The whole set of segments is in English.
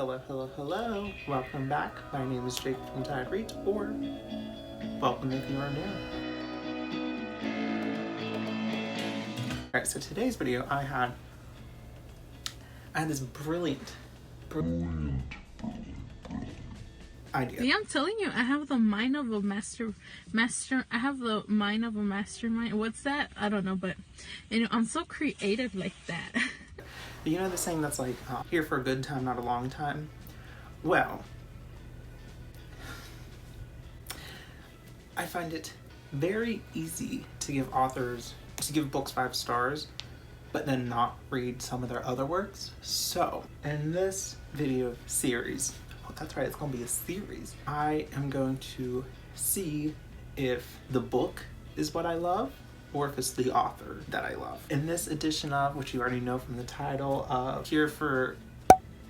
Hello. Welcome back. My name is Jake from Taylor Reid, or welcome if you are new. Alright, so today's video I had this brilliant idea. Yeah, I'm telling you, I have the mind of a master. I have the mind of a mastermind. What's that? I don't know, but I'm so creative like that. You know the saying that's like, here for a good time, not a long time? Well, I find it very easy to give books 5 stars, but then not read some of their other works. So, in this video series, that's right, it's gonna be a series, I am going to see if the book is what I love, or if it's the author that I love. In this edition of, which you already know from the title of Here for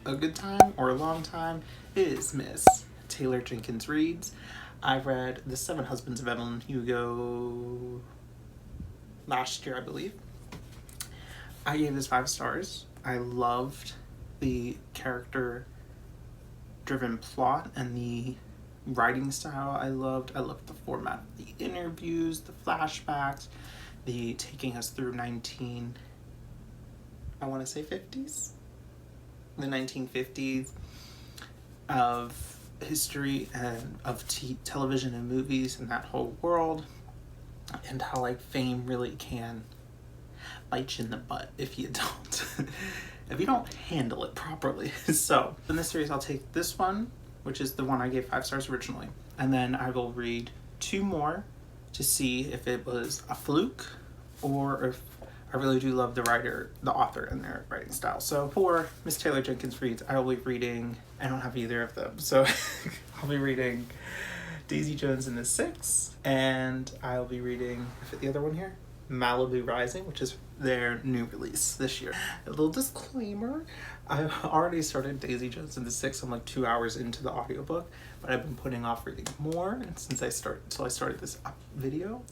a Good Time or a Long Time, is Miss Taylor Jenkins Reid. I read The 7 Husbands of Evelyn Hugo last year, I believe. I gave this 5 stars. I loved the character-driven plot and the writing style. I loved the format of the interviews, the flashbacks, the taking us through the 1950s of history and of television and movies and that whole world, and how like fame really can bite you in the butt if you don't handle it properly. So in this series I'll take this one, which is the one I gave 5 stars originally, and then I will read 2 more to see if it was a fluke or if I really do love the author and their writing style. So for Miss Taylor Jenkins Reid, I will be reading, I don't have either of them, so I'll be reading Daisy Jones and the Six, and I'll be reading the other one here, Malibu Rising, which is their new release this year. A little disclaimer, I've already started Daisy Jones and the Six. I'm like 2 hours into the audiobook, but I've been putting off reading more and since I started this video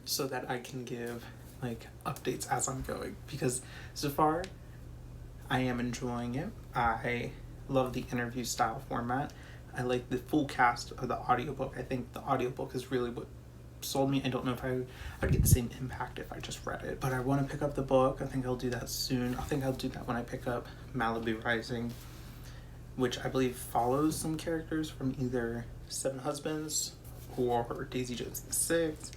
so that I can give like updates as I'm going, because so far I am enjoying it. I love the interview style format. I like the full cast of the audiobook. I think the audiobook is really what sold me. I don't know if I'd get the same impact if I just read it, but I want to pick up the book. I think I'll do that soon. I think I'll do that when I pick up Malibu Rising, which I believe follows some characters from either 7 Husbands or Daisy Jones and the Six.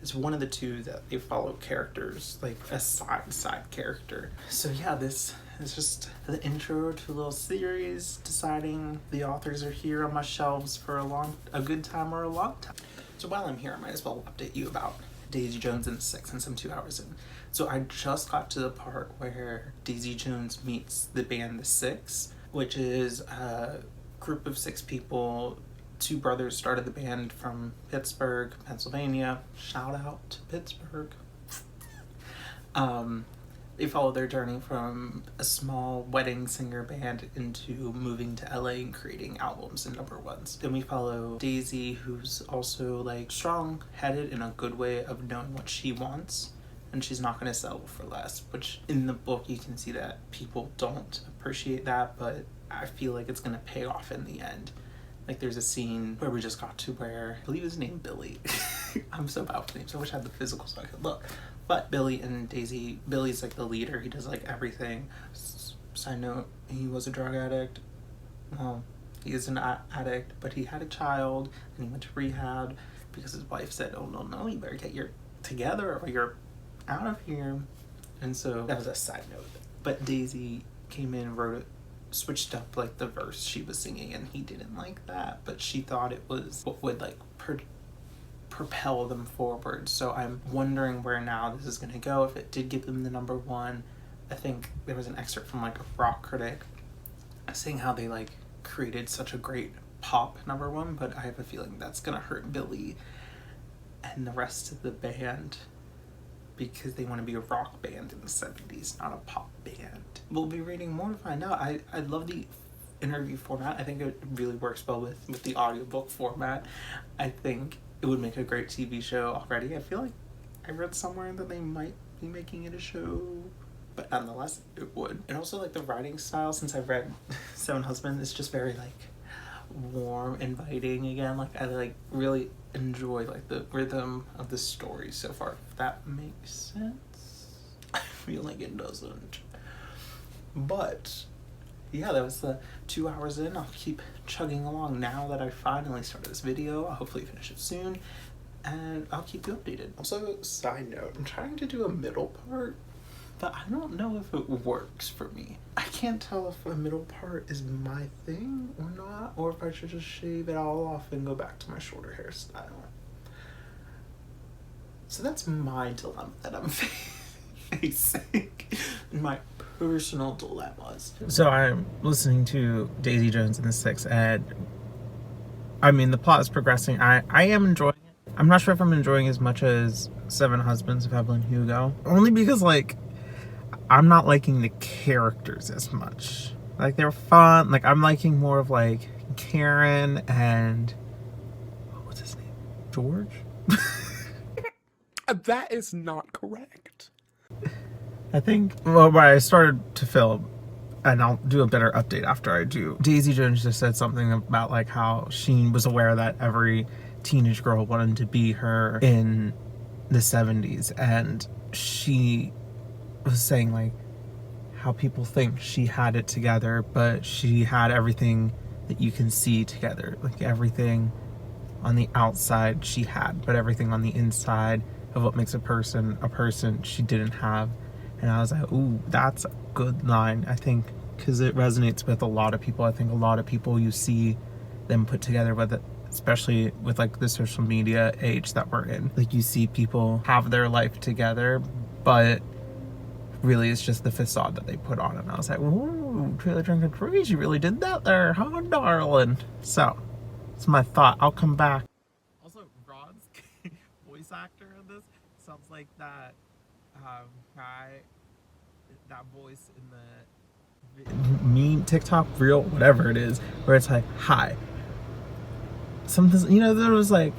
It's one of the 2 that they follow characters, like a side character. So yeah, this is just the intro to a little series, deciding the authors are here on my shelves for a good time or a long time. So while I'm here, I might as well update you about Daisy Jones and the Six, since I'm 2 hours in. So I just got to the part where Daisy Jones meets the band The Six, which is a group of 6 people. 2 brothers started the band from Pittsburgh, Pennsylvania. Shout out to Pittsburgh. They follow their journey from a small wedding singer band into moving to LA and creating albums and #1s. Then we follow Daisy, who's also like strong-headed in a good way of knowing what she wants, and she's not going to settle for less, which in the book you can see that people don't appreciate that, but I feel like it's going to pay off in the end. Like there's a scene where we just got to where, I believe his name Billy. I'm so bad with names. I wish I had the physical so I could look. But Billy and Daisy, Billy's like the leader. He does like everything. Side note, he was a drug addict. Well, he is an addict, but he had a child and he went to rehab because his wife said, oh no, you better get your together or you're out of here. And so that was a side note. But Daisy came in and wrote it, switched up like the verse she was singing, and he didn't like that, but she thought it was what would like propel them forward. So I'm wondering where now this is going to go, if it did give them the #1. I think there was an excerpt from like a rock critic saying how they like created such a great pop #1, but I have a feeling that's going to hurt Billy and the rest of the band, because they want to be a rock band in the 70s, not a pop band. We'll be reading more to find out. I love the interview format. I think it really works well with the audiobook format. I think it would make a great TV show already. I feel like I read somewhere that they might be making it a show but nonetheless, it would. And also, like, the writing style, since I've read Seven Husbands, it's just very, like, warm, inviting again. Like, I, like, really enjoy, like, the rhythm of the story so far, if that makes sense. I feel like it doesn't. But yeah, that was the 2 hours in. I'll keep chugging along now that I finally started this video. I'll hopefully finish it soon, and I'll keep you updated. Also, side note, I'm trying to do a middle part, but I don't know if it works for me. I can't tell if a middle part is my thing or not, or if I should just shave it all off and go back to my shorter hairstyle. So that's my dilemma that I'm facing. My personal dilemmas. So I'm listening to Daisy Jones and the Six, and I mean, the plot is progressing. I am enjoying it. I'm not sure if I'm enjoying as much as Seven Husbands of Evelyn Hugo, only because, like, I'm not liking the characters as much. Like, they're fun. Like, I'm liking more of, like, Karen and what's his name? George? That is not correct. I think, well, when I started to film, and I'll do a better update after I do, Daisy Jones just said something about, like, how she was aware that every teenage girl wanted to be her in the 70s, and she was saying, like, how people think she had it together, but she had everything that you can see together. Like, everything on the outside she had, but everything on the inside of what makes a person she didn't have. And I was like, ooh, that's a good line, I think, because it resonates with a lot of people. I think a lot of people, you see them put together with it, especially with, like, the social media age that we're in. Like, you see people have their life together, but really it's just the facade that they put on. And I was like, ooh, Taylor Jenkins Reid, you really did that there, huh, darling? So, it's my thought. I'll come back. Also, Rod's voice actor in this sounds like that guy, that voice in the meme, TikTok, reel, whatever it is, where it's like, hi. Something, you know, there was like,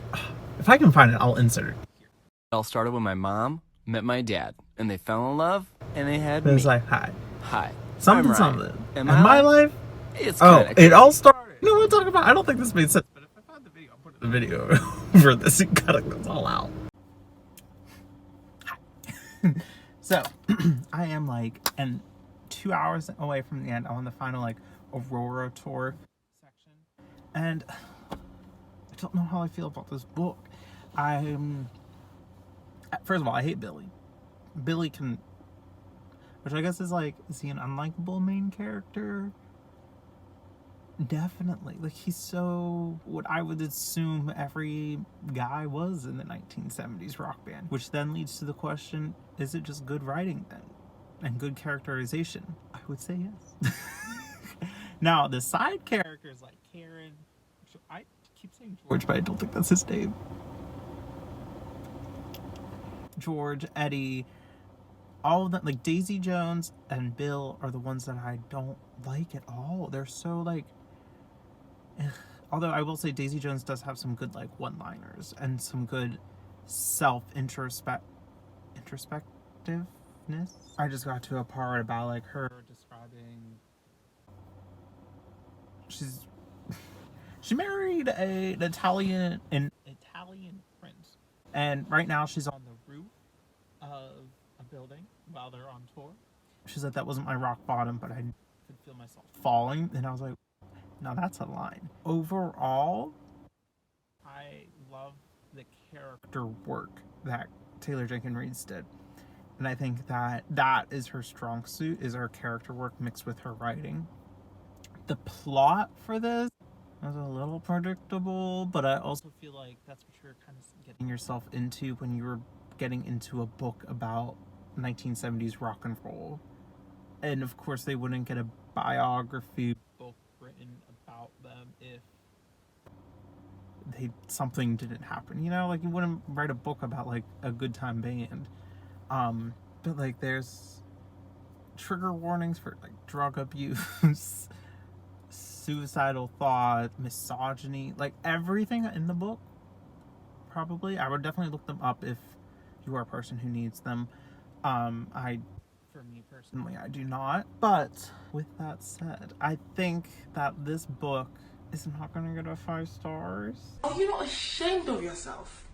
if I can find it, I'll insert it. It all started when my mom met my dad, and they fell in love, and they had But me. it's like, hi. Hi. Something, I'm Ryan. something. And In my life, it's oh, kinda it all started. You know what I'm talking about? I don't think this made sense, but if I find the video, I'll put the video for this and cut it all out. So, I am, like, and 2 hours away from the end. I'm on the final, like, Aurora tour section, and I don't know how I feel about this book. First of all, I hate Billy. Billy can, which I guess is, like, is he an unlikable main character? Definitely. Like, he's so what I would assume every guy was in the 1970s rock band, which then leads to the question, is it just good writing then? And good characterization? I would say yes. Now, the side characters like Karen, I keep saying George, but I don't think that's his name. George, Eddie, all of them, like Daisy Jones and Bill are the ones that I don't like at all. They're so, like, ugh. Although I will say Daisy Jones does have some good, like, one-liners and some good introspectiveness. I just got to a part about, like, her describing she married an Italian prince, and right now she's on the roof of a building while they're on tour. She said that wasn't my rock bottom, but I could feel myself falling, and I was like, now that's a line. Overall, I love the character work that Taylor Jenkins Reid did. And I think that is her strong suit, is her character work mixed with her writing. The plot for this was a little predictable, but I also feel like that's what you're kind of getting yourself into when you're getting into a book about 1970s rock and roll. And of course they wouldn't get a biography book written about them if something didn't happen, you know? Like, you wouldn't write a book about, like, a good time band. But, like, there's trigger warnings for, like, drug abuse, suicidal thought, misogyny, like, everything in the book. Probably I would definitely look them up if you are a person who needs them. I For me personally, I do not. But with that said, I think that this book is not going to get a 5 stars. Are you not ashamed of yourself?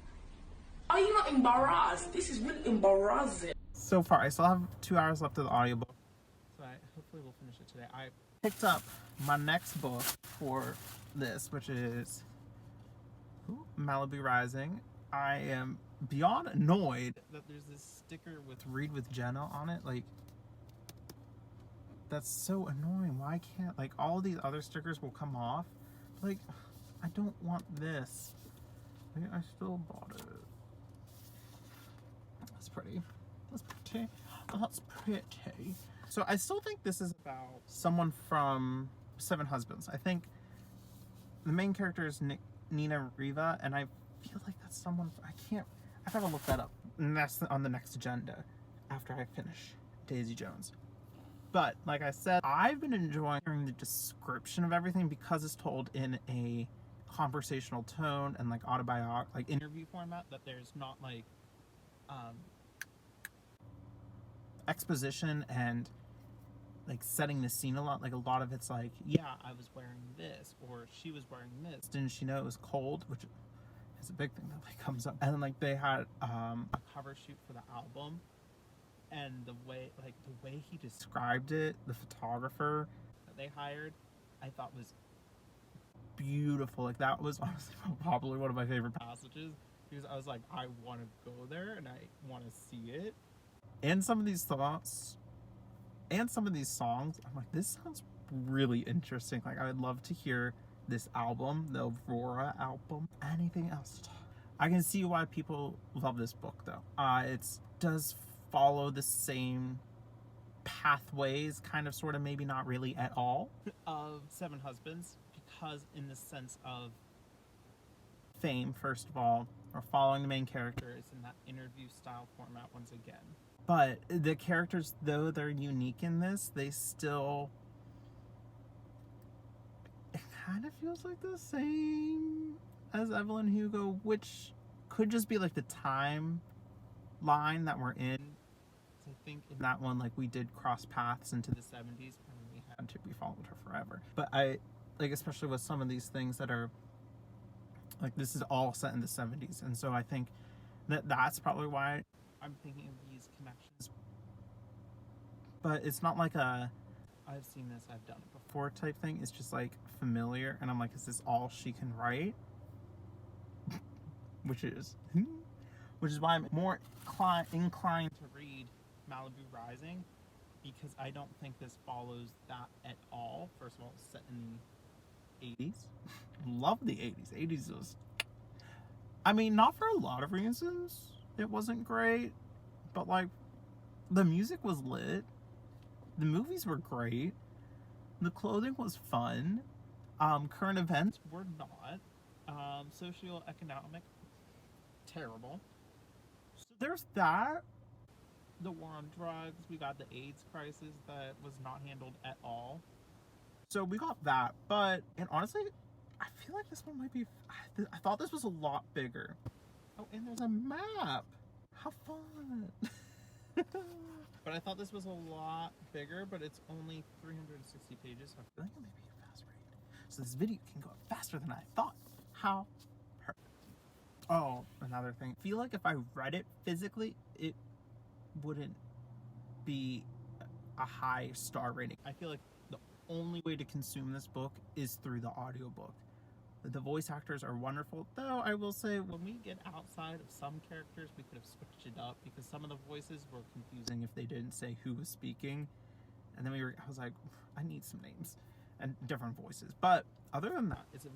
Are you not embarrassed? This is really embarrassing. So far, I still have 2 hours left of the audiobook, so I hopefully will finish it today. I picked up my next book for this, which is Malibu Rising. I am beyond annoyed that there's this sticker with Read with Jenna on it. Like, that's so annoying. Why can't, like, all these other stickers will come off? Like, I don't want this. Like, I still bought it. That's pretty. That's pretty. That's pretty. So I still think this is about someone from Seven Husbands. I think the main character is Nina Riva, and I feel like that's someone. I gotta look that up. And that's on the next agenda after I finish Daisy Jones. But like I said, I've been enjoying hearing the description of everything because it's told in a conversational tone and like like interview format. That there's not like exposition and like setting the scene a lot. Like a lot of it's like, yeah, I was wearing this, or she was wearing this. Didn't she know it was cold? Which is a big thing that like comes up. And then like they had a cover shoot for the album, and the way he described it, the photographer that they hired, I thought was beautiful. Like that was honestly probably one of my favorite passages, because I was like, I want to go there and I want to see it. And some of these thoughts and some of these songs, I'm like, this sounds really interesting. Like I would love to hear this album, the Aurora album. Anything else? I can see why people love this book though. It does follow the same pathways, kind of, sort of, maybe not really at all, of Seven Husbands, because in the sense of fame, first of all, or following the main character is in that interview style format once again. But the characters, though they're unique in this, they still, it kind of feels like the same as Evelyn Hugo, which could just be like the time line that we're in. I think in that one, like, we did cross paths into the 70s, and we followed her forever. But I, like, especially with some of these things that are, like, this is all set in the 70s, and so I think that that's probably why I'm thinking of these connections. But it's not like a, I've seen this, I've done it before type thing. It's just, like, familiar, and I'm like, is this all she can write? Which is why I'm more inclined to read Malibu Rising, because I don't think this follows that at all. First of all, it's set in the 80s. Love the 80s. 80s was, I mean, not for a lot of reasons it wasn't great, but like the music was lit, the movies were great, the clothing was fun, current events were not, socioeconomic, terrible. So there's that. The war on drugs, we got the AIDS crisis that was not handled at all. So we got that, and honestly, I feel like this one might be, I thought this was a lot bigger. Oh, and there's a map. How fun. But I thought this was a lot bigger, but it's only 360 pages, so I feel like it may be a fast read. So this video can go faster than I thought. How perfect. Oh, another thing. I feel like if I read it physically, it wouldn't be a high star rating. I feel like the only way to consume this book is through the audiobook. The voice actors are wonderful, though I will say when we get outside of some characters, we could have switched it up, because some of the voices were confusing if they didn't say who was speaking. And then I was like, I need some names and different voices. But other than that, it's a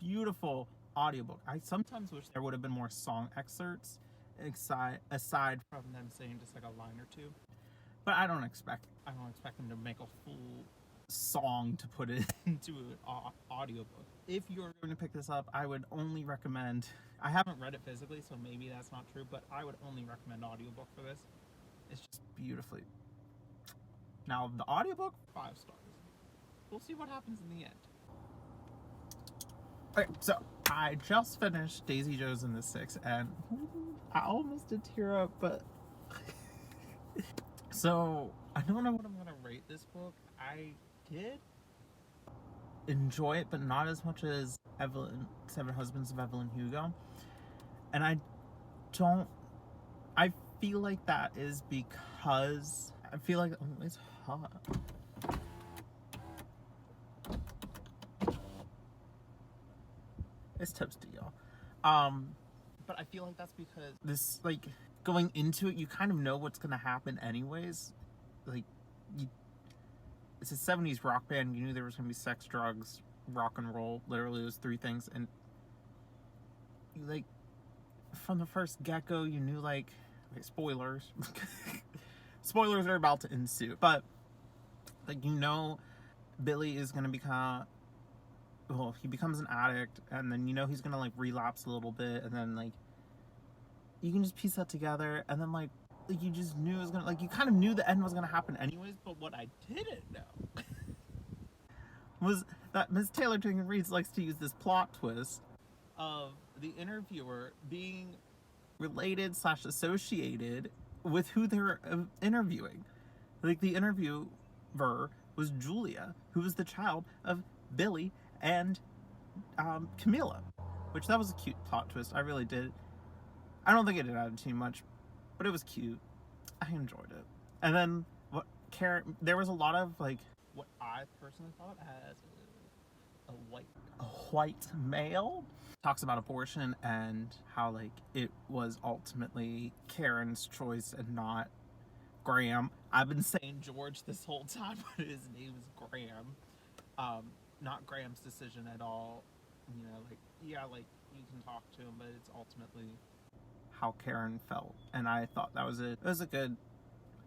beautiful audiobook. I sometimes wish there would have been more song excerpts aside from them saying just like a line or two. But I don't expect them to make a full song to put it into an audiobook. If you're going to pick this up, I would only recommend, I haven't read it physically, so maybe that's not true, but I would only recommend audiobook for this. It's just beautifully. Now the audiobook, 5 stars. We'll see what happens in the end. Okay, so I just finished Daisy Jones and the Six, and I almost did tear up, but So, I don't know what I'm going to rate this book. I did enjoy it, but not as much as Seven Husbands of Evelyn Hugo. And I feel like that is because I feel like it's hot. It's toasty, y'all. But I feel like that's because this, like, going into it, you kind of know what's gonna happen anyways. Like, it's a 70s rock band. You knew there was gonna be sex, drugs, rock and roll. Literally, those three things. And you, like, from the first get-go, you knew, like, okay, spoilers. Spoilers are about to ensue. But, like, you know, Billy is gonna become, well, he becomes an addict, and then you know he's gonna, like, relapse a little bit, and then, like, you can just piece that together, and then, like you just knew it was gonna, like, you kind of knew the end was gonna happen anyways. But what I didn't know was that Miss Taylor Jenkins Reid likes to use this plot twist of the interviewer being related / associated with who they're interviewing. Like, the interviewer was Julia, who was the child of Billy and Camilla, which that was a cute plot twist. I really did. I don't think it added too much, but it was cute. I enjoyed it. And then there was a lot of, like, what I personally thought as a white male talks about abortion and how, like, it was ultimately Karen's choice and not Graham. I've been saying George this whole time, but his name is Graham. Not Graham's decision at all. You know, like, yeah, like, you can talk to him, but it's ultimately how Karen felt. And I thought that was it. It was a good.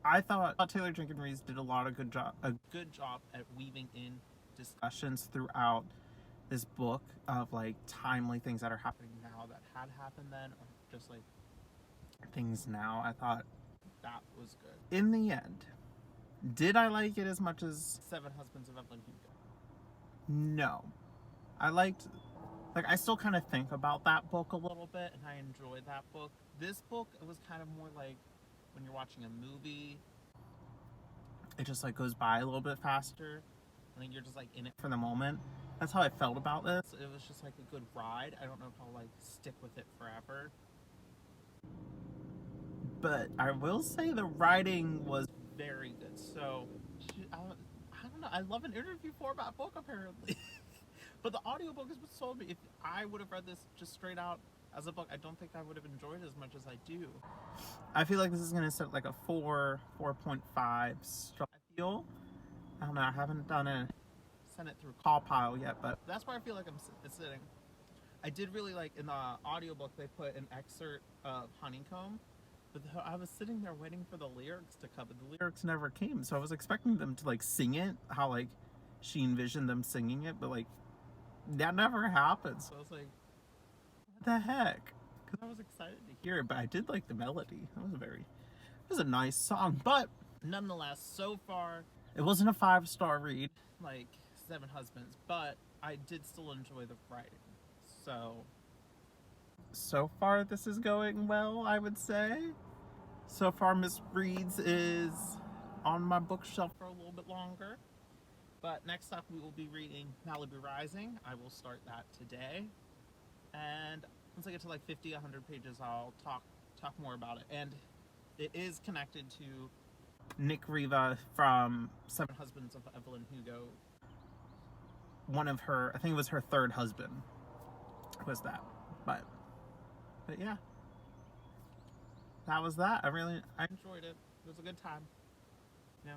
I thought Taylor Jenkins Reid did a good job at weaving in discussions throughout this book of, like, timely things that are happening now that had happened then, or just, like, things now. I thought that was good. In the end, did I like it as much as Seven Husbands of Evelyn Hugo? No. I liked, like, I still kind of think about that book a little bit, and I enjoyed that book. This book, it was kind of more like when you're watching a movie, it just, like, goes by a little bit faster. I think you're just, like, in it for the moment. That's how I felt about this. It was just, like, a good ride. I don't know if I'll, like, stick with it forever. But I will say the writing was very good. So, I don't know. I love an interview format book, apparently. But the audiobook is what sold me. If I would have read this just straight out as a book, I don't think I would have enjoyed it as much as I do. I feel like this is going to set, like, a 4.5 star. I don't know, I haven't sent it through call pile yet, but that's where I feel like I'm sitting. I did really like, in the audiobook, they put an excerpt of Honeycomb, but I was sitting there waiting for the lyrics to come, but the lyrics never came, so I was expecting them to, like, sing it, how, like, she envisioned them singing it, but, like, that never happened. So I was like, what the heck? Because I was excited to hear it, but I did like the melody. It was a nice song. But nonetheless, so far, it wasn't a 5-star read like Seven Husbands, but I did still enjoy the writing. So far this is going well, I would say. So far, Miss Reed's is on my bookshelf for a little bit longer. But next up, we will be reading Malibu Rising. I will start that today. And once I get to, like, 50, 100 pages, I'll talk more about it. And it is connected to Nick Riva from Seven Husbands of Evelyn Hugo. One of her, I think it was her third husband, was that. But yeah. That was that. I enjoyed it. It was a good time. Yeah.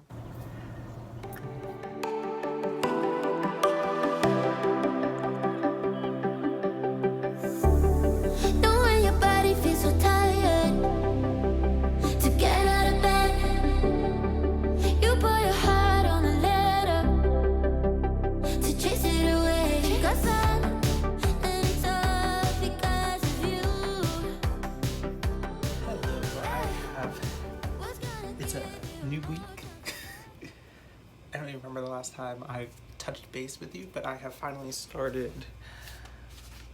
I don't even remember the last time I've touched base with you, but I have finally started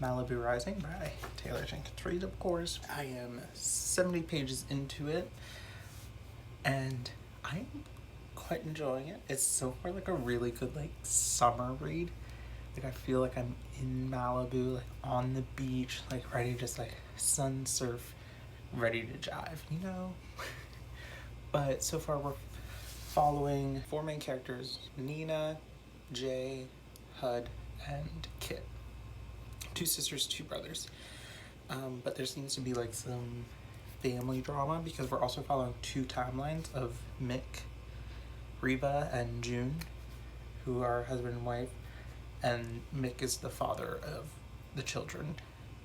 Malibu Rising by Taylor Jenkins Reid, of course. I am 70 pages into it, and I'm quite enjoying it. It's so far like a really good like summer read. Like I feel like I'm in Malibu, like on the beach, like ready to just like sun surf, ready to jive, you know? But so far we're following four main characters: Nina, Jay, Hud, and Kit. Two sisters, two brothers. But there seems to be like some family drama because we're also following two timelines of Mick, Reba, and June, who are husband and wife. And Mick is the father of the children.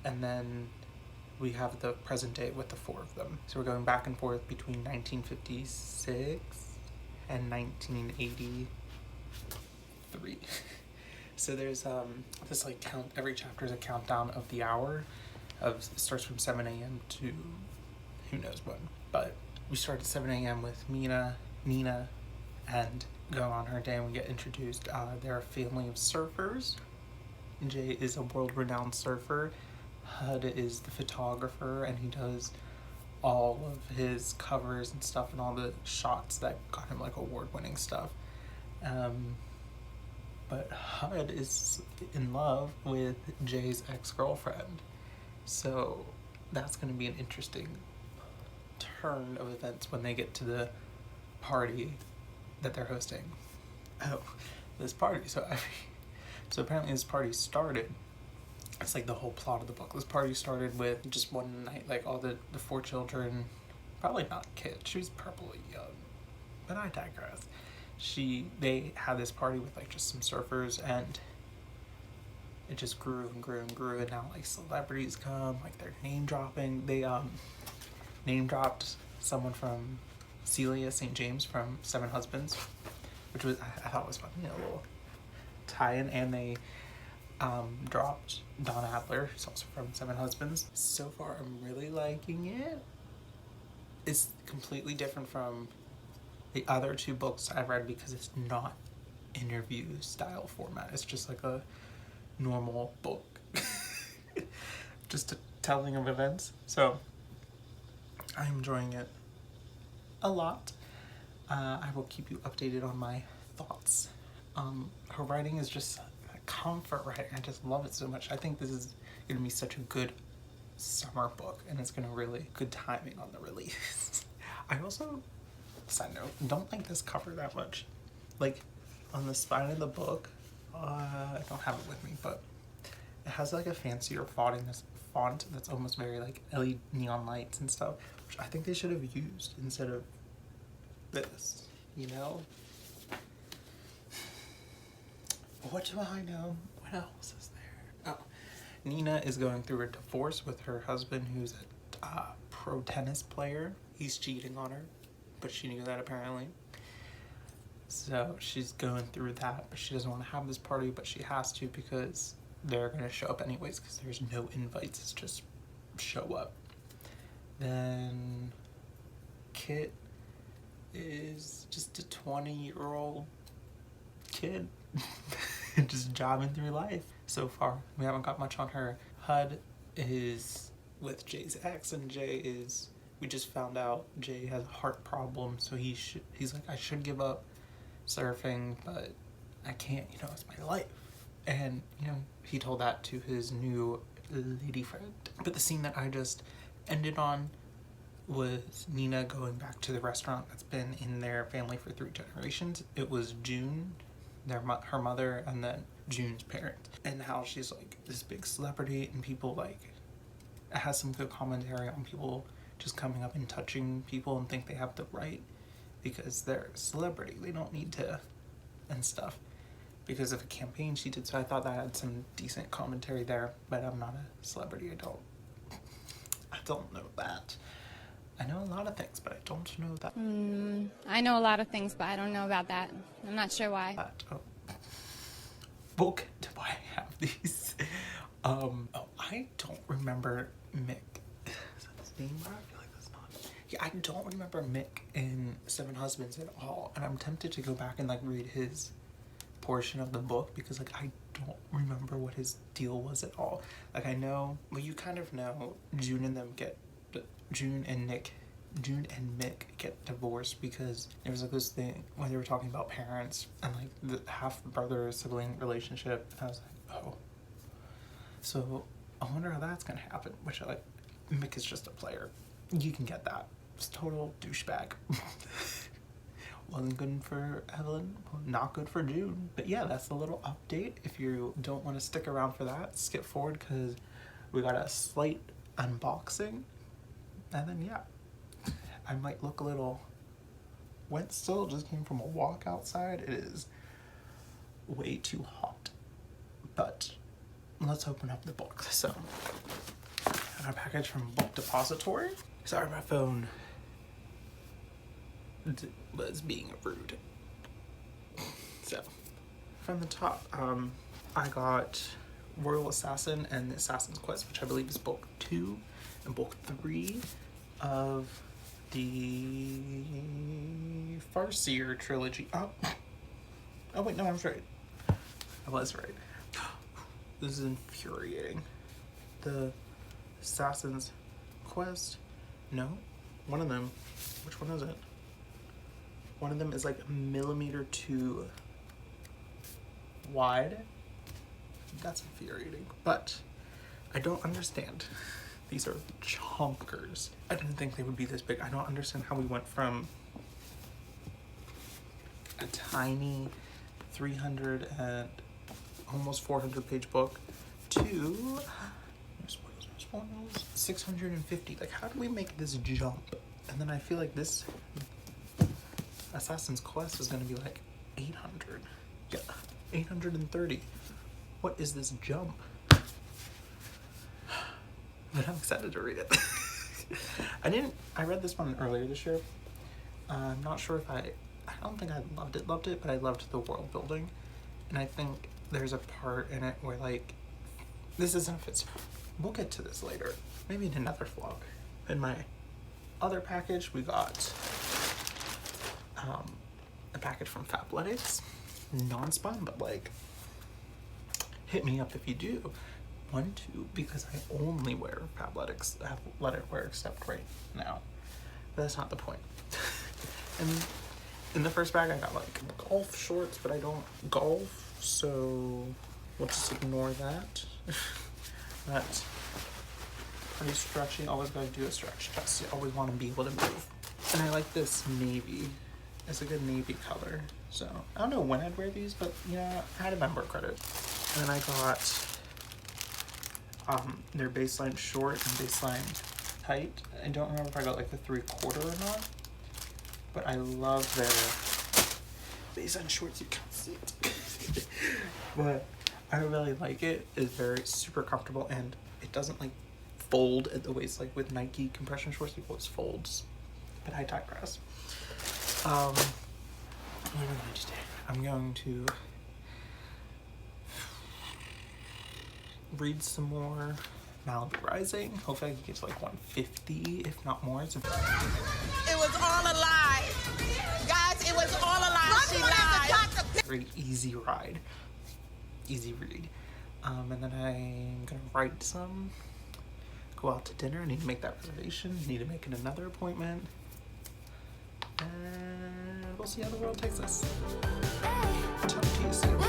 And then we have the present day with the four of them. So we're going back and forth between 1956 and 1983. So there's this like count, every chapter is a countdown of the hour. It starts from 7 a.m. to who knows when. But we start at 7 a.m. with Nina, and go on her day and we get introduced. They're a family of surfers. Jay is a world-renowned surfer. Hud is the photographer, and he does all of his covers and stuff and all the shots that got him like award-winning stuff. But Hud is in love with Jay's ex-girlfriend. So that's going to be an interesting turn of events when they get to the party that they're hosting. Oh, this party. So apparently this party started. It's like the whole plot of the book. This party started with just one night, like all the four children, probably not Kit. She was probably young, but I digress. They had this party with like just some surfers, and it just grew and grew and grew, and now like celebrities come, like they're name dropping. They name dropped someone from Celia St. James from Seven Husbands, which was I thought was fun, you know, a little tie-in. And they dropped Don Adler, who's also from Seven Husbands. So far I'm really liking it. It's completely different from the other two books I've read because it's not interview style format. It's just like a normal book. Just a telling of events. So I'm enjoying it a lot. I will keep you updated on my thoughts. Her writing is just a comfort writing. I just love it so much. I think this is going to be such a good summer book, and it's going to really good timing on the release. I also, side note, don't like this cover that much. Like on the spine of the book, I don't have it with me, but it has like a fancier font in this font that's almost very like LED neon lights and stuff, which I think they should have used instead of this, you know? What do I know? What else is there? Oh, Nina is going through a divorce with her husband, who's a pro tennis player. He's cheating on her, but she knew that apparently. So she's going through that, but she doesn't want to have this party, but she has to because they're going to show up anyways because there's no invites. It's just show up. Then Kit is just a 20-year-old kid just jobbing through life. So far, we haven't got much on her. Hud is with Jay's ex, and we just found out Jay has a heart problem, so he's like, I should give up surfing, but I can't, you know, it's my life. And, you know, he told that to his new lady friend. But the scene that I just ended on was Nina going back to the restaurant that's been in their family for 3 generations. It was June, her mother, and then June's parents. And how she's like this big celebrity, and people like, it has some good commentary on people just coming up and touching people and think they have the right because they're a celebrity. They don't need to, and stuff. Because of a campaign she did, so I thought that had some decent commentary there, but I'm not a celebrity. I don't know that. I know a lot of things, but I don't know that. I know a lot of things, but I don't know about that. I'm not sure why. Book, do I have these? I don't remember Mick. Is that his name? I feel like that's not. Yeah, I don't remember Mick in Seven Husbands at all, and I'm tempted to go back and like read his portion of the book because like I don't remember what his deal was at all. Like I know, well, you kind of know June and Nick June and Mick get divorced because there was like this thing when they were talking about parents and like the half brother sibling relationship, and I was like, oh, so I wonder how that's gonna happen. Which I like, Mick is just a player, you can get that. It's total douchebag. Wasn't good for Evelyn, not good for June. But yeah, that's a little update. If you don't want to stick around for that, skip forward because we got a slight unboxing. And then yeah, I might look a little wet still. Just came from a walk outside. It is way too hot. But let's open up the book. So, got a package from Book Depository. Sorry, my phone was being rude. So, from the top, I got Royal Assassin and the Assassin's Quest, which I believe is book 2 and book 3 of the Farseer trilogy. Oh wait, no, I was right. I was right. This is infuriating. The Assassin's Quest? No. One of them. Which one is it? One of them is like 1mm2 wide. That's infuriating. But I don't understand. These are chonkers. I didn't think they would be this big. I don't understand how we went from a tiny 300 and almost 400 page book to 650. Like, how do we make this jump? And then I feel like this Assassin's Quest is gonna be like 800. Yeah, 830. What is this jump? But I'm excited to read it. I read this one earlier this year. I'm not sure if I don't think I loved it, but I loved the world building. And I think there's a part in it where like, this isn't if it's, we'll get to this later. Maybe in another vlog. In my other package, we got a package from Fabletics. Non-spun, but like, hit me up if you do want to, because I only wear Fabletics. I have let it wear except right now. But that's not the point. And in the first bag I got like golf shorts, but I don't golf, so we'll just ignore that. That's pretty stretchy. Always gotta do a stretch test. You always want to be able to move. And I like this navy. It's a good navy color. So I don't know when I'd wear these, but you know, I had a member credit. And then I got their baseline short and baseline tight. I don't remember if I got like the 3/4 or not, but I love their baseline shorts. You can't see it. But I really like it. It's very super comfortable and it doesn't like fold at the waist like with Nike compression shorts. It always folds. But I digress. What am I going to do today? I'm going to read some more Malibu Rising. Hopefully I can get to like 150, if not more. It was all a lie. Guys, it was all a lie. She lied. Very easy ride. Easy read. And then I'm gonna write some. Go out to dinner. I need to make that reservation. Need to make another appointment. And we'll see how the world takes us. Talk to you soon.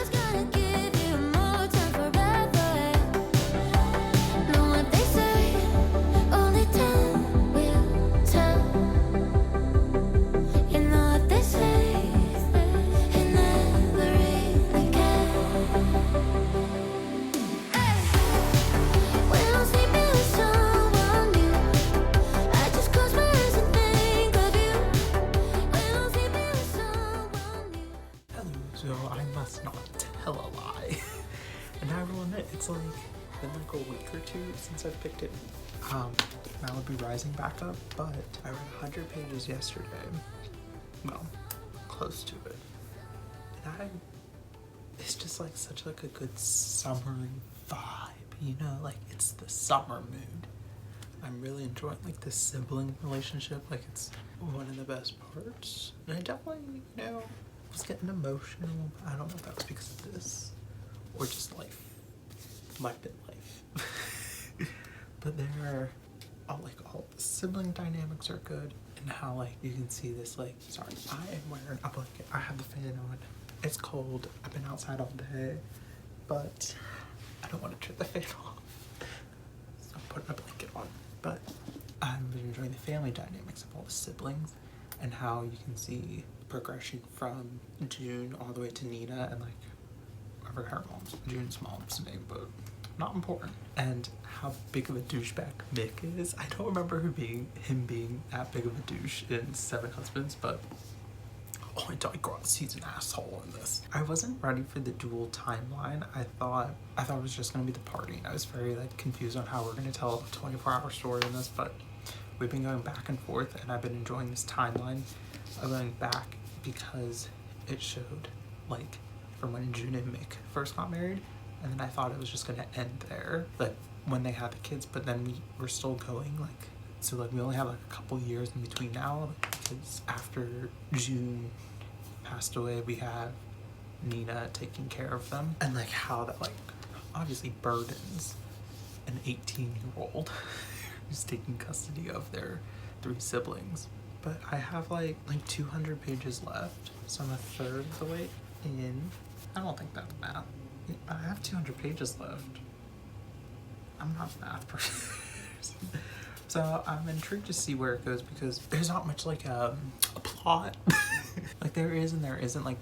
It's like been like a week or two since I picked it Malibu Rising back up, but I read 100 pages yesterday. Well, close to it. And it's just like such like a good summery vibe, you know, like it's the summer mood. I'm really enjoying like the sibling relationship, like it's one of the best parts. And I definitely, you know, was getting emotional. I don't know if that was because of this or just life. Might be life. But there are all the sibling dynamics are good, and and how like you can see this like, sorry, I am wearing a blanket. I have the fan on. It's cold. I've been outside all day, but I don't want to turn the fan off. So I'm putting a blanket on. But I've been enjoying the family dynamics of all the siblings and how you can see progression from June all the way to Nina and like, I forgot her mom's, June's mom's name, but not important. And how big of a douchebag Mick is. I don't remember him being that big of a douche in Seven Husbands, but oh, I digress. He's an asshole in this. I wasn't ready for the dual timeline. I thought it was just gonna be the party. I was very like confused on how we're gonna tell a 24-hour story in this, but we've been going back and forth, and I've been enjoying this timeline of going back because it showed like from when June and Mick first got married, and then I thought it was just gonna end there, like when they had the kids, but then we're still going like, so like we only have like a couple years in between now, because after June passed away we have Nina taking care of them, and like how that like obviously burdens an 18-year-old who's taking custody of their 3 siblings. But I have like 200 pages left, so I'm a third of the way in. I don't think that's bad. I have 200 pages left. I'm not a math person. So I'm intrigued to see where it goes, because there's not much like a plot. Like there is and there isn't, like,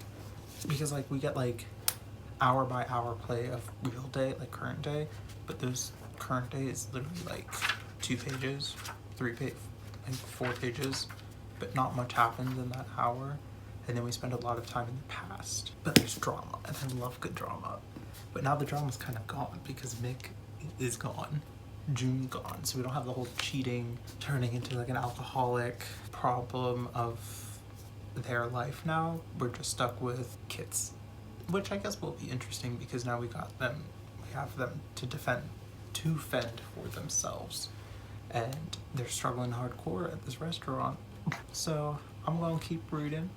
because like we get like hour by hour play of real day, like current day, but those current day is literally like 2 pages, 3 pages, like 4 pages, but not much happens in that hour. And then we spend a lot of time in the past, but there's drama, and I love good drama. But now the drama's kind of gone because Mick is gone, June's gone, so we don't have the whole cheating turning into like an alcoholic problem of their life now. We're just stuck with kids, which I guess will be interesting because now we have them to fend for themselves, and they're struggling hardcore at this restaurant. So I'm gonna keep reading.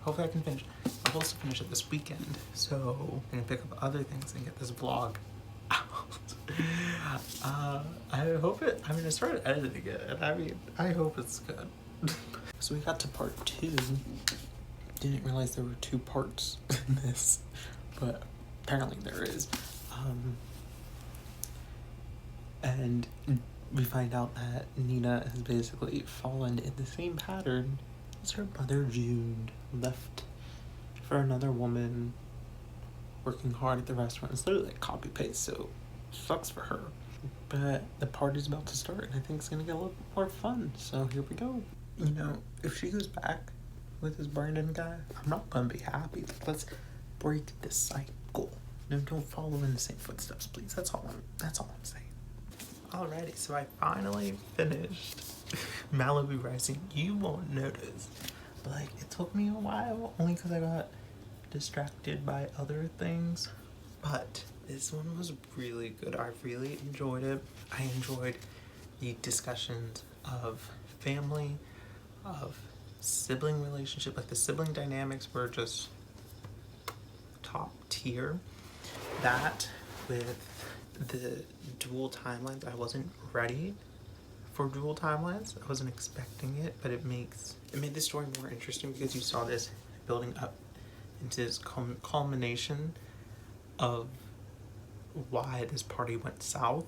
Hopefully I can finish. I'll also finish it this weekend, so I'm gonna pick up other things and get this vlog out. I'm gonna start editing it, and I hope it's good. So we got to part 2. Didn't realize there were 2 parts in this, but apparently there is. And we find out that Nina has basically fallen in the same pattern as her mother June, left for another woman, working hard at the restaurant. It's literally like copy paste, so sucks for her. But the party's about to start, and I think it's gonna get a little bit more fun, so here we go. You know, if she goes back with this Brandon guy, I'm not gonna be happy. Like, let's break this cycle. No, don't follow in the same footsteps, please. That's all I'm saying. Alrighty, so I finally finished Malibu Rising. You won't notice, but like it took me a while, only because I got distracted by other things. But this one was really good. I really enjoyed it. I enjoyed the discussions of family, of sibling relationship. Like the sibling dynamics were just top tier. That with the dual timelines, I wasn't ready for dual timelines. I wasn't expecting it, but it made the story more interesting because you saw this building up into this culmination of why this party went south.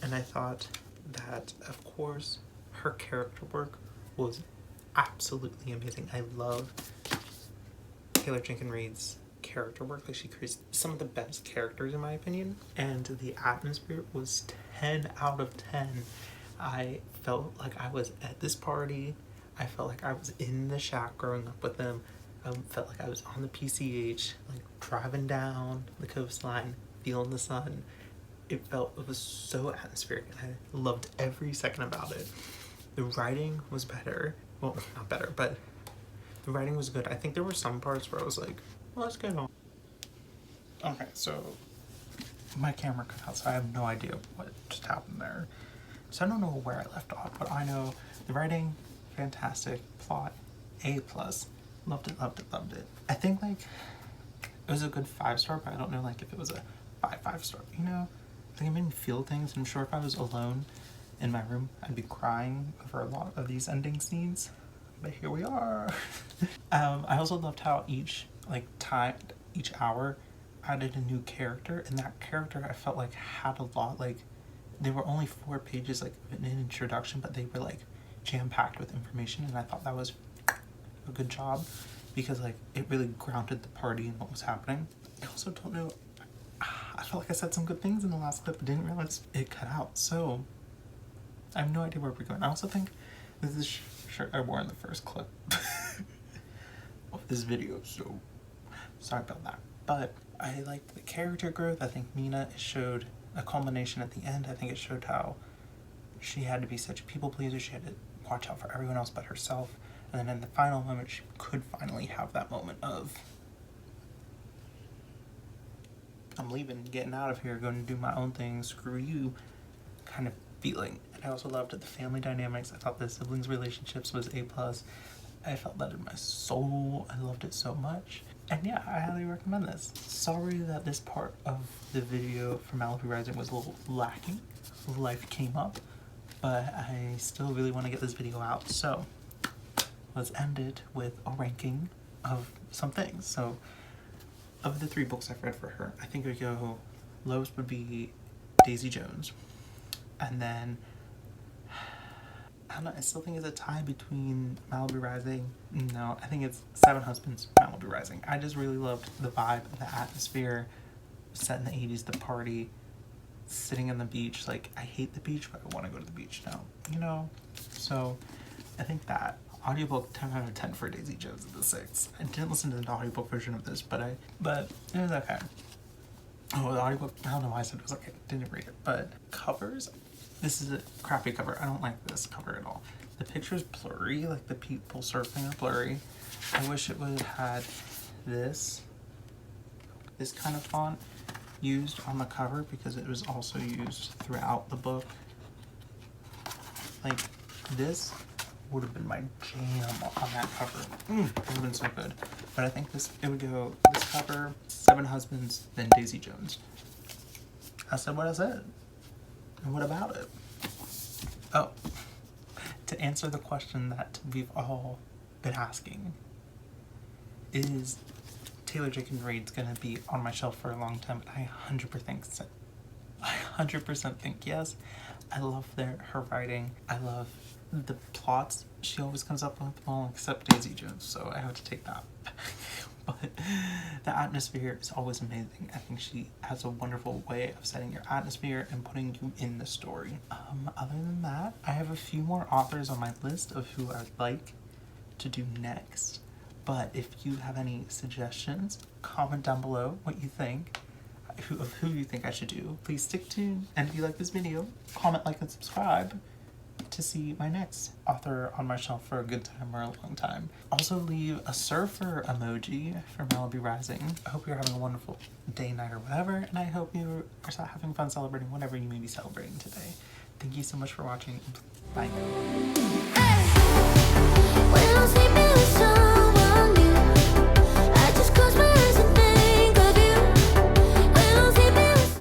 And I thought that, of course, her character work was absolutely amazing. I love Taylor Jenkins Reid's character work. Like, she creates some of the best characters in my opinion, and the atmosphere was 10 out of 10. I felt like I was at this party. I felt like I was in the shack growing up with them. I felt like I was on the PCH, like driving down the coastline, feeling the sun. It was so atmospheric, and I loved every second about it. The writing was better. Well, not better, but the writing was good. I think there were some parts where I was like, well, let's get on. Okay, so my camera cut out, so I have no idea what just happened there. So I don't know where I left off, but I know the writing, fantastic. Plot, A+. Loved it, loved it, loved it. I think like it was a good 5-star, but I don't know like if it was a 5-star, you know? I think it made me feel things. I'm sure if I was alone in my room, I'd be crying over a lot of these ending scenes. But here we are. I also loved how each hour added a new character, and that character I felt like had a lot, like they were only 4 pages like an introduction, but they were like jam-packed with information, and I thought that was a good job because like it really grounded the party and what was happening. I also don't know, I felt like I said some good things in the last clip but didn't realize it cut out, so I have no idea where we're going. I also think this is shirt I wore in the first clip of this video, so sorry about that. But I liked the character growth. I think Mina showed a culmination at the end. I think it showed how she had to be such a people pleaser. She had to watch out for everyone else but herself. And then in the final moment, she could finally have that moment of, I'm leaving, getting out of here, going to do my own thing, screw you, kind of feeling. And I also loved the family dynamics. I thought the siblings relationships was A+. I felt that in my soul. I loved it so much. And yeah, I highly recommend this. Sorry that this part of the video for Malibu Rising was a little lacking. Life came up, but I still really want to get this video out. So let's end it with a ranking of some things. So of the 3 books I've read for her, I think we go, lowest would be Daisy Jones. And then, I don't know, I still think it's a tie between Malibu Rising. No, I think it's Seven Husbands, Malibu Rising. I just really loved the vibe, the atmosphere, set in the 80s, the party, sitting on the beach. Like, I hate the beach, but I want to go to the beach now, you know? So, I think that. Audiobook, 10 out of 10 for Daisy Jones in the 6. I didn't listen to the audiobook version of this, but it was okay. Oh, the audiobook, I don't know why I said it was okay. Didn't read it. But covers, this is a crappy cover. I don't like this cover at all. The picture's blurry, like the people surfing are blurry. I wish it would have had this kind of font used on the cover because it was also used throughout the book. Like this would have been my jam on that cover. It would have been so good. But I think it would go this cover, Seven Husbands, then Daisy Jones. I said what I said. And what about it? Oh, to answer the question that we've all been asking, is Taylor Jenkins Reid's gonna be on my shelf for a long time? I 100% think yes. I love her writing. I love the plots she always comes up with, all except Daisy Jones, so I have to take that. But the atmosphere is always amazing. I think she has a wonderful way of setting your atmosphere and putting you in the story. Other than that, I have a few more authors on my list of who I'd like to do next. But if you have any suggestions, comment down below what you think, of who you think I should do. Please stick tuned, and if you like this video, comment, like, and subscribe to see my next author on my shelf for a good time or a long time. Also leave a surfer emoji for Malibu Rising. I hope you're having a wonderful day, night, or whatever, and I hope you are having fun celebrating whatever you may be celebrating today. Thank you so much for watching. Bye.